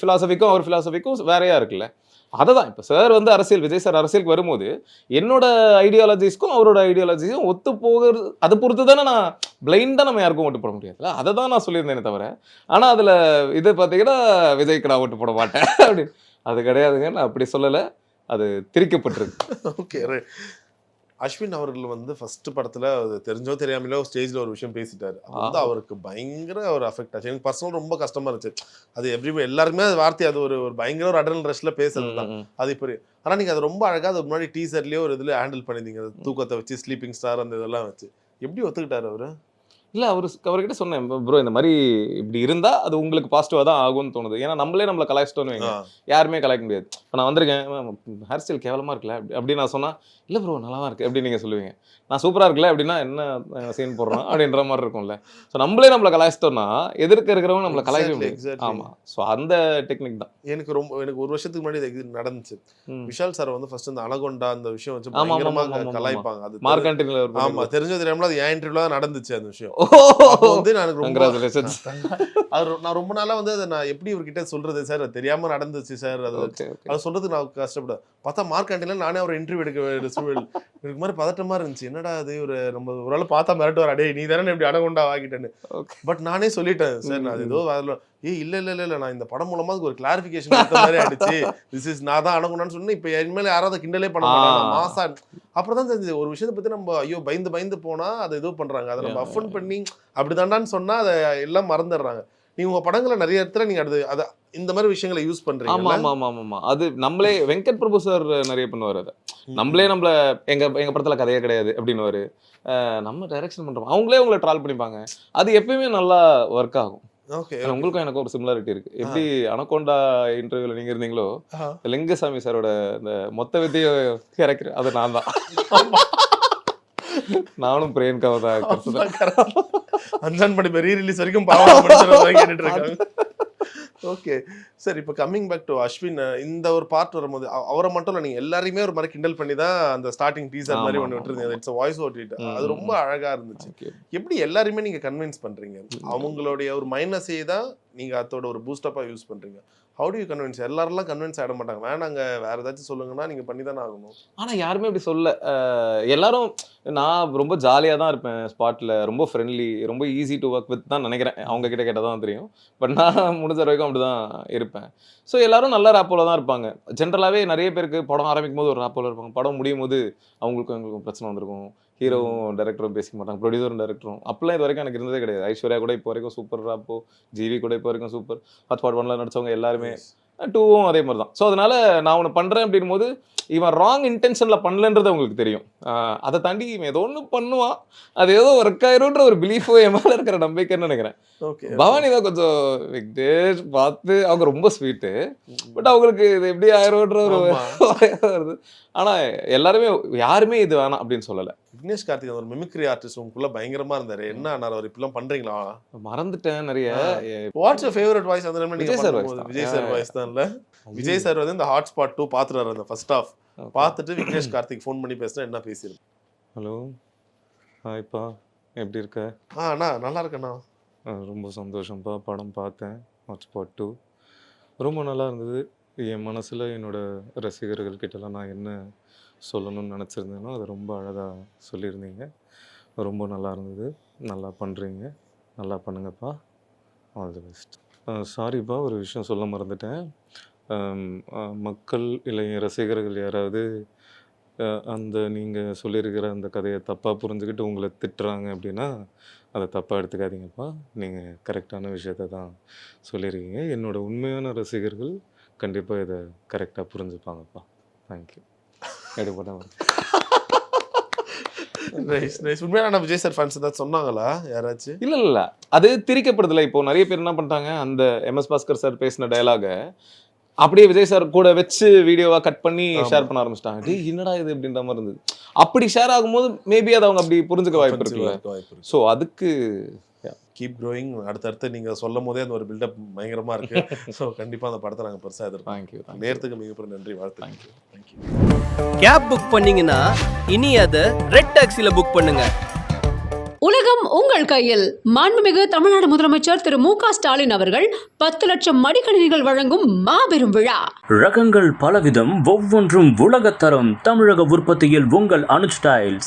ஃபிலாசபிக்கும் அவர் ஃபிலாசபிக்கும் வேறையா இருக்குல்ல. அதை தான் இப்போ சார் வந்து விஜய் சார் அரசியலுக்கு வரும்போது என்னோட ஐடியாலஜிஸ்க்கும் அவரோட ஐடியாலஜிஸும் ஒத்து போகிறது, அதை பொறுத்து தானே நான் பிளைண்டாக நம்ம யாருக்கும் ஓட்டு போட முடியாதுல்ல, அதை தான் நான் சொல்லியிருந்தேனே தவிர. ஆனால் அதில் இது பார்த்தீங்கன்னா விஜய்க்கு நான் ஓட்டு போட மாட்டேன் அப்படின்னு, அது கிடையாதுங்க, நான் அப்படி சொல்லலை, அது திரிக்கப்பட்டிருக்கு. ஓகே, அஸ்வின் அவர்கள் வந்து ஃபர்ஸ்ட் படத்துல தெரிஞ்சோ தெரியாமலோ ஸ்டேஜ்ல ஒரு விஷயம் பேசிட்டாரு, அது வந்து அவருக்கு பயங்கர ஒரு அஃபெக்ட் ஆச்சு. எனக்கு பர்சனல் ரொம்ப கஷ்டமா இருந்துச்சு. அது எல்லாருமே அது வார்த்தை, அது ஒரு பயங்கர ஒரு அட்ரினல் ரஷ்ல பேசுறது தான் அது. இப்போ ஆனா நீங்க அது ரொம்ப அழகா அது முன்னாடி டீசர்லயே ஒரு இதுல ஹேண்டில் பண்ணிருந்தீங்க, தூக்கத்தை வச்சு ஸ்லீப்பிங் ஸ்டார் அந்த இதெல்லாம் வச்சு. எப்படி ஒத்துக்கிட்டாரு அவரு? இல்லை, அவர்கிட்ட சொன்னேன், ப்ரோ இந்த மாதிரி இப்படி இருந்தால் அது உங்களுக்கு பாசிட்டிவாக தான் ஆகும்னு தோணுது. ஏன்னா நம்மளே நம்மளை கலாய்ச்சிட்டோன்னு வைங்க, யாருமே கலாய்க்க முடியாது. இப்போ நான் வந்திருக்கேன், ஹேர் ஸ்டைல் கேவலமாக இருக்குல்ல அப்படின்னு நான் சொன்னால், இல்லை ப்ரோ நல்லா தான் இருக்குது அப்படின்னு நீங்கள் சொல்லுவீங்க. நான் சூப்பராக இருக்குல்ல அப்படின்னா என்ன சீன் போடுறோம் அப்படின்ற மாதிரி இருக்கும்ல. ஸோ நம்மளே நம்மளை கலாய்ச்சிட்டோம்னா எதிர்க்க இருக்கிறவங்க நம்மளை கலாய்க்க முடியாது. ஆமாம், ஸோ அந்த டெக்னிக் தான். எனக்கு ஒரு வருஷத்துக்கு முன்னாடி இது நடந்துச்சு. விஷால் சார் வந்து ஃபர்ஸ்ட் இந்த அனகொண்டா அந்த விஷயம் வச்சு பயங்கரமாக கலாய்ப்பாங்க. அது மார்க்கண்டினில் ஆமா, தெரிஞ்சது தெரியாமல அது என் இன்டர்வியூல தான் நடந்துச்சு அந்த விஷயம். வந்து நான் ரொம்ப நாளா வந்து அதை நான் எப்படி இவர்கிட்ட சொல்றது, சார் அது தெரியாம நடந்துச்சு சார், அது சொல்றதுக்கு நான் கஷ்டப்பட்டேன். பார்த்தா மார்க் ஆண்டில நானே ஒரு இன்டர்வியூ எடுக்க சூழல் எனக்கு மாதிரி பதட்டமா இருந்துச்சு. என்னடா அது நம்ம ஒரு ஆள் பார்த்தா மிரட்டுவார், அடே நீ தானே இப்படி அனகொண்டா ஆகிட்டேன்னு. பட் நானே சொல்லிட்டேன், சார் நான் ஏதோ இல்ல நான் இந்த படம் மூலமா ஒரு கிளாரிபிகேஷன் மாதிரி ஆயிடுச்சு, திஸ் இஸ் நான் தான் அனகொண்டான்னு சொன்னேன். இப்ப இனிமேல யாராவது கிண்டலே பண்ண மாட்டாங்க மாசா. அப்புறம் தான் தெரிஞ்சது ஒரு விஷயத்தை பத்தி நம்ம ஐயோ பயந்து போனா அதை ஏதோ பண்றாங்க, அதை நம்ம அஃபன் பண்ணி அப்படிதாண்டான்னு சொன்னா அதை எல்லாம் மறந்துடுறாங்க. நீங்க உங்க படங்களை நிறைய இடத்துல நீங்க அதை இந்த மாதிரி விஷயங்களை யூஸ் பண்றீங்க. ஆமா, அது நம்மளே வெங்கட் பிரபு சார் நிறைய பண்ணுவார். அதை நம்மளே எங்க படத்துல கதையே கிடையாது அப்படின்னு நம்ம டைரக்ஷன் பண்றோம், அவங்களே உங்களை ட்ரால் பண்ணிப்பாங்க. அது எப்பயுமே நல்லா ஒர்க் ஆகும். ஓகே ஆனா உங்களுக்கும் எனக்கு ஒரு சிமிலாரிட்டி இருக்கு. எப்படி அனகோண்டா இன்டர்வியூல நீங்க இருந்தீங்களோ, லிங்கசாமி சாரோட இந்த மொத்த வித்தைய இறக்குற அது நான் தான். நானும் பிரியங்காவை தான். அஞ்சான் படி ரீ ரிலீஸ் வரைக்கும் பாவம் படிச்சறத கேட்டுட்டு இருக்காங்க. ஓகே சார், இப்போ கம்மிங் பேக் டு அஸ்வின், இந்த ஒரு பார்ட் வரும்போது அவரை மட்டும் இல்லை, நீங்க எல்லாரையுமே ஒரு மாதிரி கிண்டல் பண்ணி தான் அந்த ஸ்டார்டிங் டீசர் மாதிரி ஒன்று விட்டுருந்தீங்க. It's voice over tweet. அது ரொம்ப அழகா இருந்துச்சு. எப்படி எல்லாருமே நீங்க கன்வின்ஸ் பண்றீங்க? அவங்களுடைய ஒரு மைனஸே தான் நீங்க அதோட ஒரு பூஸ்டப்பா யூஸ் பண்றீங்க. How do you convince? எல்லாரெல்லாம் கன்வின்ஸ் ஆகிட மாட்டாங்க. வேணாங்க வேற ஏதாச்சும் சொல்லுங்கன்னா நீங்க பண்ணி தானே ஆகணும். ஆனா யாருமே அப்படி சொல்ல. எல்லாரும் நான் ரொம்ப ஜாலியா தான் இருப்பேன் ஸ்பாட்ல, ரொம்ப ஃப்ரெண்ட்லி, ரொம்ப ஈஸி டு ஒர்க் வித் தான் நினைக்கிறேன். அவங்க கிட்ட கேட்டால் தான் தெரியும். பட் நான் முடிஞ்ச வரைக்கும் அப்படிதான் இருப்பேன். ஸோ எல்லாரும் நல்ல ராப்போல தான் இருப்பாங்க. ஜென்ரலாகவே நிறைய பேருக்கு படம் ஆரம்பிக்கும் போது ஒரு ராப்போல இருப்பாங்க. படம் முடியும் போது அவங்களுக்கும் எங்களுக்கும் பிரச்சனை வந்திருக்கும். ஹீரோவும் டைரக்டரும் பேசிக்க மாட்டாங்க, ப்ரொடியூசரும் டைரக்டரும். அப்பெல்லாம் இது வரைக்கும் எனக்கு இருந்ததே கிடையாது. ஐஸ்வர்யா கூட இப்போ வரைக்கும் சூப்பர் ராப்போ, ஜிவி கூட இப்போ வரைக்கும் சூப்பர். ஹாட்ஸ்பாட் 1ல நடிச்சவங்க எல்லாருமே 2வும் அதே மாதிரி தான். ஸோ அதனால நான் ஒன்று பண்ணுறேன் அப்படின் போது இவன் ராங் இன்டென்ஷனில் பண்ணலன்றது உங்களுக்கு தெரியும். அதை தாண்டி இவன் ஏதோ ஒன்று பண்ணுவான், அது ஏதோ ஒர்க் ஆயிரும்ன்ற ஒரு பிலீஃபோ என் மேலே இருக்கிற நம்பிக்கைன்னு நினைக்கிறேன். பவானி தான் கொஞ்சம் விக்னேஷ் பார்த்து அவங்க ரொம்ப ஸ்வீட்டு, பட் அவங்களுக்கு இது எப்படி ஆயிரும்ன்ற ஒரு வருது. ஆனால் எல்லாருமே யாருமே இது வேணாம் அப்படின்னு சொல்லலை. விக்னேஷ் கார்த்திக் ஒரு மிமிக்ரி ஆர்டிஸ்ட் உங்களுக்குள்ள பயங்கரமா இருந்தாரு. என்ன ஆனார் அவர்? இப்பெல்லாம் பண்றீங்களா? மறந்துட்டேன் நிறைய. What's your favourite voice? அந்த நேரத்துல Vijay sir voice. Vijay sir voice தான். இல்ல விஜய் சார் வந்து இந்த ஹாட்ஸ்பாட் 2 பாத்துறாரு அந்த ஃபர்ஸ்ட் ஹாஃப். பார்த்துட்டு விக்னேஷ் கார்த்திக் ஃபோன் பண்ணி பேசினா என்ன பேசிருக்கு? ஹலோ, ஹாய்ப்பா, எப்படி இருக்க? அண்ணா நல்லா இருக்கேண்ணா. ரொம்ப சந்தோஷம்ப்பா. படம் பார்த்தேன், ஹாட்ஸ்பாட் 2 ரொம்ப நல்லா இருந்தது. என் மனசில் என்னோட ரசிகர்கள் கிட்டலாம் நான் என்ன சொல்லணும்னு நினச்சிருந்தேனோ அதை ரொம்ப அழகாக சொல்லியிருந்தீங்க. ரொம்ப நல்லா இருந்தது. நல்லா பண்ணுறீங்க, நல்லா பண்ணுங்கப்பா. All the best. சாரிப்பா, ஒரு விஷயம் சொல்ல மறந்துட்டேன். மக்கள் இல்லை என் ரசிகர்கள் யாராவது அந்த நீங்கள் சொல்லியிருக்கிற அந்த கதையை தப்பாக புரிஞ்சுக்கிட்டு உங்களை திட்டுறாங்க அப்படின்னா அதை தப்பாக எடுத்துக்காதீங்கப்பா. நீங்கள் கரெக்டான விஷயத்த தான் சொல்லியிருக்கீங்க. என்னோடய உண்மையான ரசிகர்கள் கண்டிப்பாக இதை கரெக்டாக புரிஞ்சுப்பாங்கப்பா. தேங்க்யூ. எடுப்பட்டேன். உண்மையான விஜய் சார் ஃபேன்ஸ் ஏதாவது சொன்னாங்களா யாராச்சும்? இல்லை, அது திரிக்கப்படுதில்லை. இப்போ நிறைய பேர் என்ன பண்ணிட்டாங்க, அந்த MS பாஸ்கர் சார் பேசின டயலாகை அப்படியே விஜய் சார் கூட வச்சு வீடியோவா கட் பண்ணி ஷேர் பண்ண ஆரம்பிச்சிட்டாங்க. டே என்னடா இது அப்படின்ற மாதிரி இருந்தது. அப்படி ஷேர் ஆகும்போது மேபி அதை அவங்க அப்படி புரிஞ்சுக்க வாய்ப்பு இருக்குல்ல. ஸோ அதுக்கு கீப் க்ரோயிங். அடுத்தடுத்து நீங்க சொல்லும் போதே அந்த ஒரு பில்டப் பயங்கரமா இருக்கு. ஸோ கண்டிப்பா அந்த படத்தை நாங்கள் பெருசாக எதிர்ப்போம். தேங்க்யூ. நேரத்துக்கு மிகப்பெரிய நன்றி, வாழ்த்து. தேங்க்யூ. கேப் புக் பண்ணீங்கன்னா இனி அதை ரெட் டாக்ஸில புக் பண்ணுங்க. உலகம் உங்கள் கையில். மாண்புமிகு தமிழ்நாடு முதலமைச்சர் திரு மு க ஸ்டாலின் அவர்கள் 10 லட்சம் மடிக்கணினிகள் வழங்கும் மாபெரும் விழா. ரகங்கள் பலவிதம், ஒவ்வொன்றும் உலகத்தரம். தமிழக உற்பத்தியில் உங்கள் அனுஜ் டைல்ஸ்.